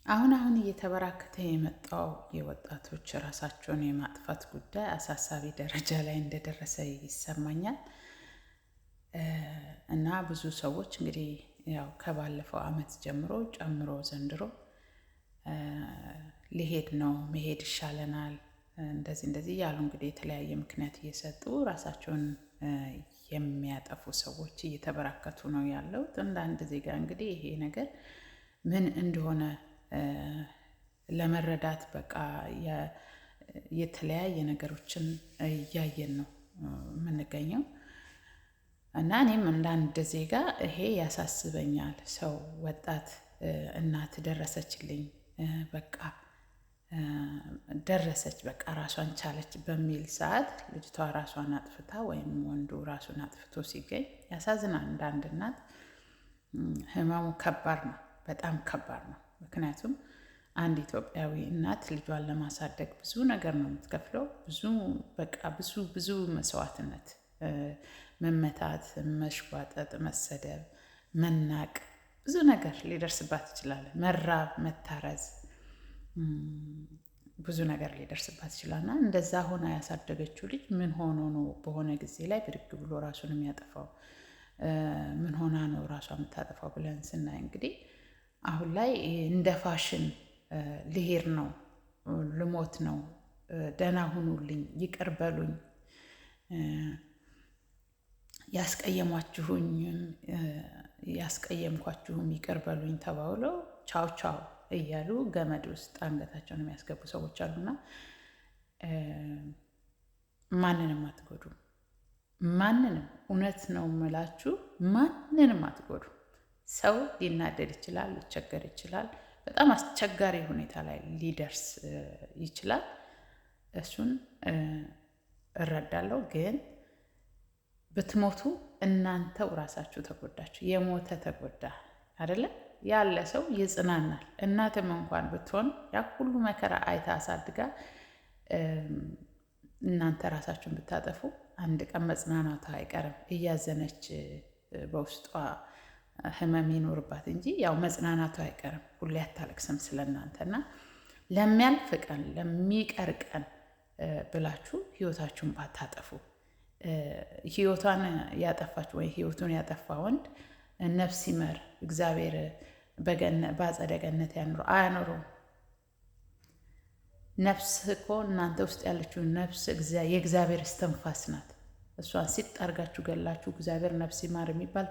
አሁን እየተበራከተ የመጣው የወጣቶች ራሳቸውን የማጥፋት ጉዳይ አሳሳቢ ደረጃ ላይ እንደደረሰ ይሰማኛል። እና ብዙ ሰዎች እንግዲህ ያው ከባለፈው ዓመት ጀምሮ ጨምሮ ዘንድሮ ሊሄድ ነው መሄድ ይሻለናል እንደዚህ እያሉ እንግዲህ የተለያየ ምክንያት እየሰጡ ራሳቸውን የሚያጠፉ ሰዎች እየተበራከቱ ነው ያለው። እንደ አንድ ዜጋ እንግዲህ ይሄ ነገር ምን እንደሆነ ለመረዳት በቃ የተለያየ ነገሮችን እያየን ነው የምንገኘው። እና እኔም እንደ አንድ ዜጋ ይሄ ያሳስበኛል። ሰው ወጣት እናት ደረሰችልኝ በቃ ደረሰች በቃ ራሷን ቻለች በሚል ሰዓት ልጅቷ ራሷን አጥፍታ ወይም ወንዱ ራሱን አጥፍቶ ሲገኝ ያሳዝናል። እንደ አንድ እናት ህመሙ ከባድ ነው፣ በጣም ከባድ ነው። ምክንያቱም አንድ ኢትዮጵያዊ እናት ልጇን ለማሳደግ ብዙ ነገር ነው የምትከፍለው። ብዙ መስዋዕትነት፣ መመታት፣ መሽቋጠጥ፣ መሰደብ፣ መናቅ፣ ብዙ ነገር ሊደርስባት ይችላል። መራብ፣ መታረዝ፣ ብዙ ነገር ሊደርስባት ይችላል። እና እንደዛ ሆና ያሳደገችው ልጅ ምን ሆኖ ነው በሆነ ጊዜ ላይ ብድግ ብሎ ራሱን የሚያጠፋው? ምን ሆና ነው ራሷ የምታጠፋው ብለን ስናይ እንግዲህ አሁን ላይ እንደ ፋሽን ልሄድ ነው፣ ልሞት ነው፣ ደህና ሁኑልኝ፣ ይቅር በሉኝ፣ ያስቀየምኳችሁም ይቅር በሉኝ ተባብለው ቻው ቻው እያሉ ገመድ ውስጥ አንገታቸውን የሚያስገቡ ሰዎች አሉና ማንንም አትጎዱም። ማንንም፣ እውነት ነው የምላችሁ፣ ማንንም አትጎዱም። ሰው ሊናደድ ይችላል፣ ሊቸገር ይችላል፣ በጣም አስቸጋሪ ሁኔታ ላይ ሊደርስ ይችላል። እሱን እረዳለሁ። ግን ብትሞቱ እናንተው ራሳችሁ ተጎዳችሁ። የሞተ ተጎዳ አይደለም ያለ ሰው ይጽናናል። እናትም እንኳን ብትሆን ያ ሁሉ መከራ አይታ አሳድጋ እናንተ ራሳችሁን ብታጠፉ አንድ ቀን መጽናናቷ አይቀርም። እያዘነች በውስጧ ህመም ይኖርባት እንጂ ያው መጽናናቱ አይቀርም። ሁሌ አታለቅስም ስለ እናንተና ለሚያልፍ ቀን ለሚቀር ቀን ብላችሁ ህይወታችሁን ባታጠፉ። ህይወቷን ያጠፋች ወይ ህይወቱን ያጠፋ ወንድ ነፍስ ይመር፣ እግዚአብሔር በአጸደ ገነት አያኖረውም። ነፍስ እኮ እናንተ ውስጥ ያለችው ነፍስ የእግዚአብሔር እስትንፋስ ናት። እሷን ሲጣርጋችሁ ገላችሁ እግዚአብሔር ነፍስ ይማር የሚባል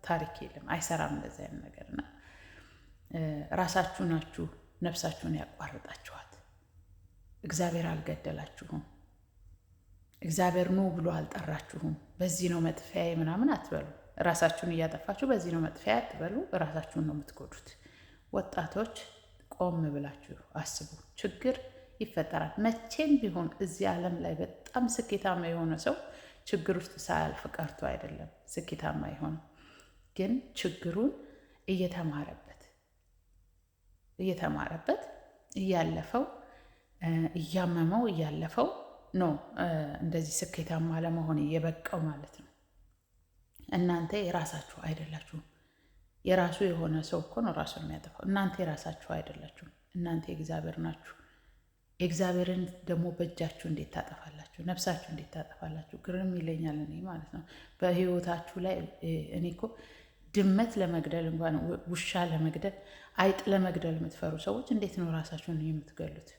ታሪክ የለም። አይሰራም እንደዚህ አይነት ነገር እና ራሳችሁ ናችሁ ነፍሳችሁን ያቋርጣችኋት። እግዚአብሔር አልገደላችሁም። እግዚአብሔር ኑ ብሎ አልጠራችሁም። በዚህ ነው መጥፊያዬ ምናምን አትበሉ። ራሳችሁን እያጠፋችሁ በዚህ ነው መጥፊያ አትበሉ። ራሳችሁን ነው የምትጎዱት። ወጣቶች ቆም ብላችሁ አስቡ። ችግር ይፈጠራል መቼም ቢሆን። እዚህ ዓለም ላይ በጣም ስኬታማ የሆነ ሰው ችግር ውስጥ ሳያልፍ ቀርቶ አይደለም ስኬታማ የሆነ፣ ግን ችግሩን እየተማረበት እያለፈው እያመመው እያለፈው ነው እንደዚህ ስኬታማ ለመሆን የበቃው ማለት ነው። እናንተ የራሳችሁ አይደላችሁም። የራሱ የሆነ ሰው እኮ ነው ራሱን የሚያጠፋው። እናንተ የራሳችሁ አይደላችሁም። እናንተ የእግዚአብሔር ናችሁ። የእግዚአብሔርን ደግሞ በእጃችሁ እንዴት ታጠፋላችሁ? ነፍሳችሁ እንዴት ታጠፋላችሁ? ግርም ይለኛል እኔ ማለት ነው። በህይወታችሁ ላይ እኔ እኮ ድመት ለመግደል እንኳን ውሻ ለመግደል አይጥ ለመግደል የምትፈሩ ሰዎች እንዴት ነው ራሳችሁን የምትገሉት?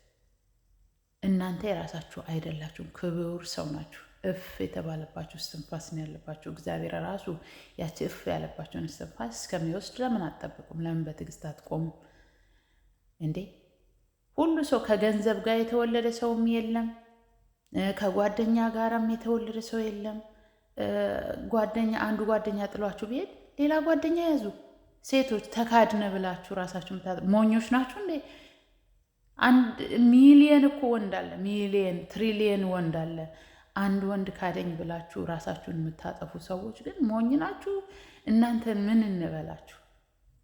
እናንተ የራሳችሁ አይደላችሁም። ክቡር ሰው ናችሁ። እፍ የተባለባችሁ እስትንፋስ ነው ያለባችሁ። እግዚአብሔር ራሱ ያቺ እፍ ያለባችሁን እስትንፋስ እስከሚወስድ ለምን አትጠብቁም? ለምን በትዕግስት አትቆሙም እንዴ? ሁሉ ሰው ከገንዘብ ጋር የተወለደ ሰውም የለም። ከጓደኛ ጋራም የተወለደ ሰው የለም። አንዱ ጓደኛ ጥሏችሁ ቢሄድ ሌላ ጓደኛ ያዙ። ሴቶች ተካድነ ብላችሁ ራሳችሁ ሞኞች ናችሁ እንዴ? 1,000,000 እኮ ወንድ አለ፣ ሚሊየን ትሪሊየን ወንድ አለ። አንድ ወንድ ካደኝ ብላችሁ ራሳችሁን የምታጠፉ ሰዎች ግን ሞኝ ናችሁ። እናንተ ምን እንበላችሁ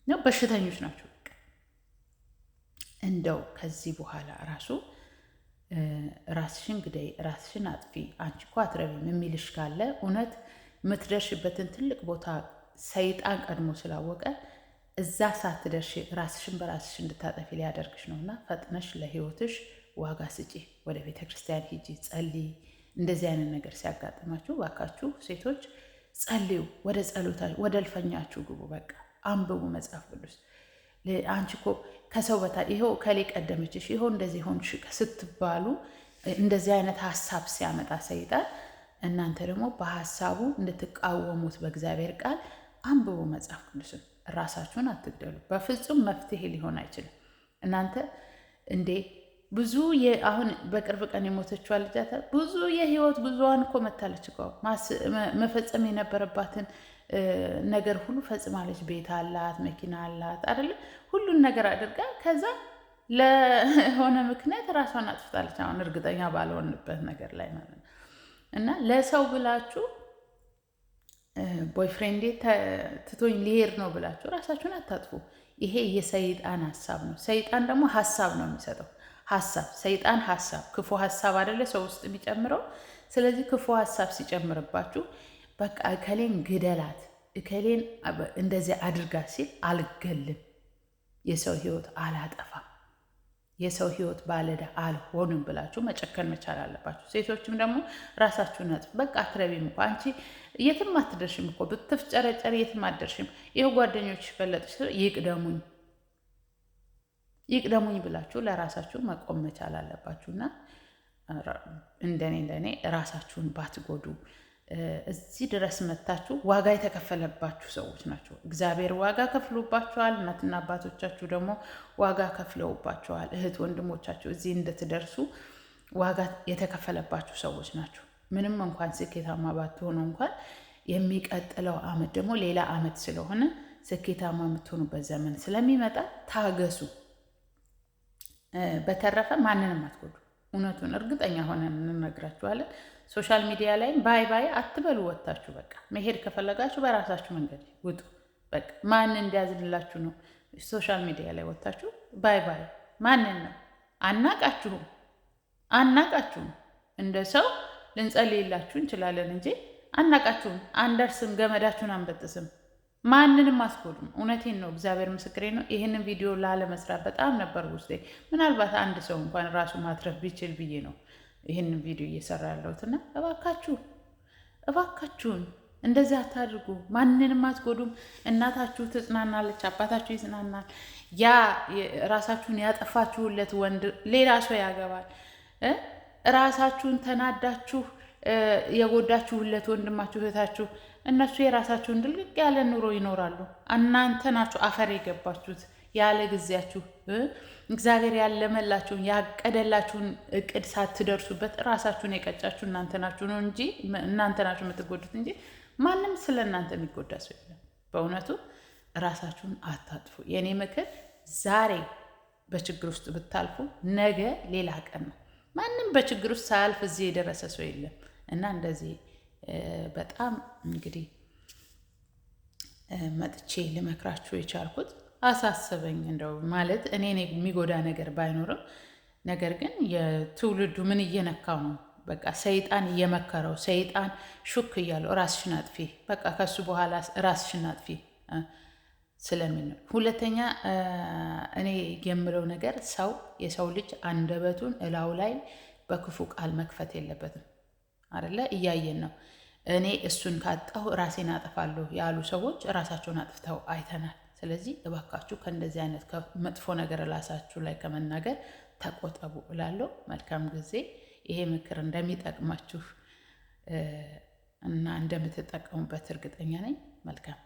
ነው? በሽተኞች ናችሁ። እንደው ከዚህ በኋላ ራስሽን ግደይ፣ ራስሽን አጥፊ፣ አንቺ እኮ አትረቢም የሚልሽ ካለ እውነት የምትደርሽበትን ትልቅ ቦታ ሰይጣን ቀድሞ ስላወቀ እዛ ሳትደርሺ ራስሽን በራስሽ እንድታጠፊ ሊያደርግሽ ነውና ፈጥነሽ ለህይወትሽ ዋጋ ስጪ። ወደ ቤተ ክርስቲያን ሂጂ፣ ጸልይ። እንደዚህ አይነት ነገር ሲያጋጥማችሁ ባካችሁ ሴቶች ጸልዩ። ወደ ጸሎታችሁ፣ ወደ እልፈኛችሁ ግቡ። በቃ አንብቡ መጽሐፍ ቅዱስ። አንቺ እኮ ከሰው በታ ይኸው ከሌ ቀደመችሽ፣ ይኸው እንደዚህ ሆንሽ ስትባሉ እንደዚህ አይነት ሀሳብ ሲያመጣ ሰይጣን እናንተ ደግሞ በሀሳቡ እንድትቃወሙት በእግዚአብሔር ቃል አንብቡ መጽሐፍ ቅዱስን። ራሳችሁን አትግደሉ። በፍጹም መፍትሄ ሊሆን አይችልም። እናንተ እንዴ ብዙ አሁን በቅርብ ቀን የሞተችዋ ልጃታ ብዙ የህይወት ጉዞዋን እኮ መታለች እኮ መፈጸም የነበረባትን ነገር ሁሉ ፈጽማለች። ቤት አላት፣ መኪና አላት አይደለ? ሁሉን ነገር አድርጋ ከዛ ለሆነ ምክንያት ራሷን አጥፍታለች። አሁን እርግጠኛ ባልሆንበት ነገር ላይ ማለት ነው። እና ለሰው ብላችሁ ቦይፍሬንዴ ትቶኝ ሊሄድ ነው ብላችሁ ራሳችሁን አታጥፉ። ይሄ የሰይጣን ሀሳብ ነው። ሰይጣን ደግሞ ሀሳብ ነው የሚሰጠው። ሀሳብ ሰይጣን ሀሳብ ክፉ ሀሳብ አይደለ ሰው ውስጥ የሚጨምረው። ስለዚህ ክፉ ሀሳብ ሲጨምርባችሁ በቃ እከሌን ግደላት፣ እከሌን እንደዚህ አድርጋ ሲል አልገልም፣ የሰው ህይወት አላጠፋም፣ የሰው ህይወት ባለዳ አልሆንም ብላችሁ መጨከን መቻል አለባችሁ። ሴቶችም ደግሞ ራሳችሁን አጥፉ። በቃ አትረቢም እኮ አንቺ የትም አትደርሽም እኮ ብትፍጨረጨር የትም አትደርሽም። ይኸው ጓደኞች ፈለጡሽ ይቅደሙኝ ብላችሁ ለራሳችሁ መቆም መቻል አለባችሁና እንደኔ ራሳችሁን ባትጎዱ። እዚህ ድረስ መታችሁ ዋጋ የተከፈለባችሁ ሰዎች ናቸው። እግዚአብሔር ዋጋ ከፍሎባችኋል። እናትና አባቶቻችሁ ደግሞ ዋጋ ከፍለውባችኋል። እህት ወንድሞቻችሁ እዚህ እንድትደርሱ ዋጋ የተከፈለባችሁ ሰዎች ናቸው። ምንም እንኳን ስኬታማ ባትሆኑ እንኳን የሚቀጥለው አመት ደግሞ ሌላ አመት ስለሆነ ስኬታማ የምትሆኑበት ዘመን ስለሚመጣ ታገሱ። በተረፈ ማንንም አትጎዱ። እውነቱን እርግጠኛ ሆነን እንነግራችኋለን። ሶሻል ሚዲያ ላይም ባይ ባይ አትበሉ። ወጥታችሁ በቃ መሄድ ከፈለጋችሁ በራሳችሁ መንገድ ውጡ። በቃ ማን እንዲያዝንላችሁ ነው ሶሻል ሚዲያ ላይ ወጥታችሁ ባይ ባይ? ማንን ነው? አናቃችሁም። እንደ ሰው ልንጸልይላችሁ እንችላለን እንጂ አናቃችሁም። አንደርስም፣ ገመዳችሁን አንበጥስም፣ ማንንም አስጎዱም። እውነቴን ነው፣ እግዚአብሔር ምስክሬ ነው። ይህንን ቪዲዮ ላለመስራት በጣም ነበር ውስጤ። ምናልባት አንድ ሰው እንኳን ራሱ ማትረፍ ቢችል ብዬ ነው ይህንን ቪዲዮ እየሰራ ያለሁትና እባካችሁን እንደዚህ አታድርጉ። ማንንም አትጎዱም። እናታችሁ ትጽናናለች፣ አባታችሁ ይጽናናል። ያ ራሳችሁን ያጠፋችሁለት ወንድ ሌላ ሰው ያገባል። ራሳችሁን ተናዳችሁ የጎዳችሁለት ወንድማችሁ እህታችሁ እነሱ የራሳችሁን ድልቅ ያለ ኑሮ ይኖራሉ። እናንተ ናችሁ አፈር የገባችሁት ያለ ጊዜያችሁ። እግዚአብሔር ያለመላችሁን ያቀደላችሁን እቅድ ሳትደርሱበት ራሳችሁን የቀጫችሁ እናንተ ናችሁ ነው እንጂ እናንተ ናችሁ የምትጎዱት እንጂ ማንም ስለ እናንተ የሚጎዳ ሰው የለም። በእውነቱ ራሳችሁን አታጥፉ። የእኔ ምክር ዛሬ በችግር ውስጥ ብታልፉ ነገ ሌላ ቀን ነው። ማንም በችግር ውስጥ ሳያልፍ እዚህ የደረሰ ሰው የለም እና እንደዚህ በጣም እንግዲህ መጥቼ ልመክራችሁ የቻልኩት አሳሰበኝ። እንደው ማለት እኔ የሚጎዳ ነገር ባይኖርም ነገር ግን የትውልዱ ምን እየነካው ነው? በቃ ሰይጣን እየመከረው ሰይጣን ሹክ እያለው ራስሽን አጥፊ፣ በቃ ከሱ በኋላ ራስሽን አጥፊ ስለሚል ነው። ሁለተኛ እኔ የምለው ነገር የሰው ልጅ አንደበቱን እላው ላይ በክፉ ቃል መክፈት የለበትም አይደለ? እያየን ነው። እኔ እሱን ካጣሁ ራሴን አጠፋለሁ ያሉ ሰዎች ራሳቸውን አጥፍተው አይተናል። ስለዚህ እባካችሁ ከእንደዚህ አይነት መጥፎ ነገር ራሳችሁ ላይ ከመናገር ተቆጠቡ እላለሁ። መልካም ጊዜ። ይሄ ምክር እንደሚጠቅማችሁ እና እንደምትጠቀሙበት እርግጠኛ ነኝ። መልካም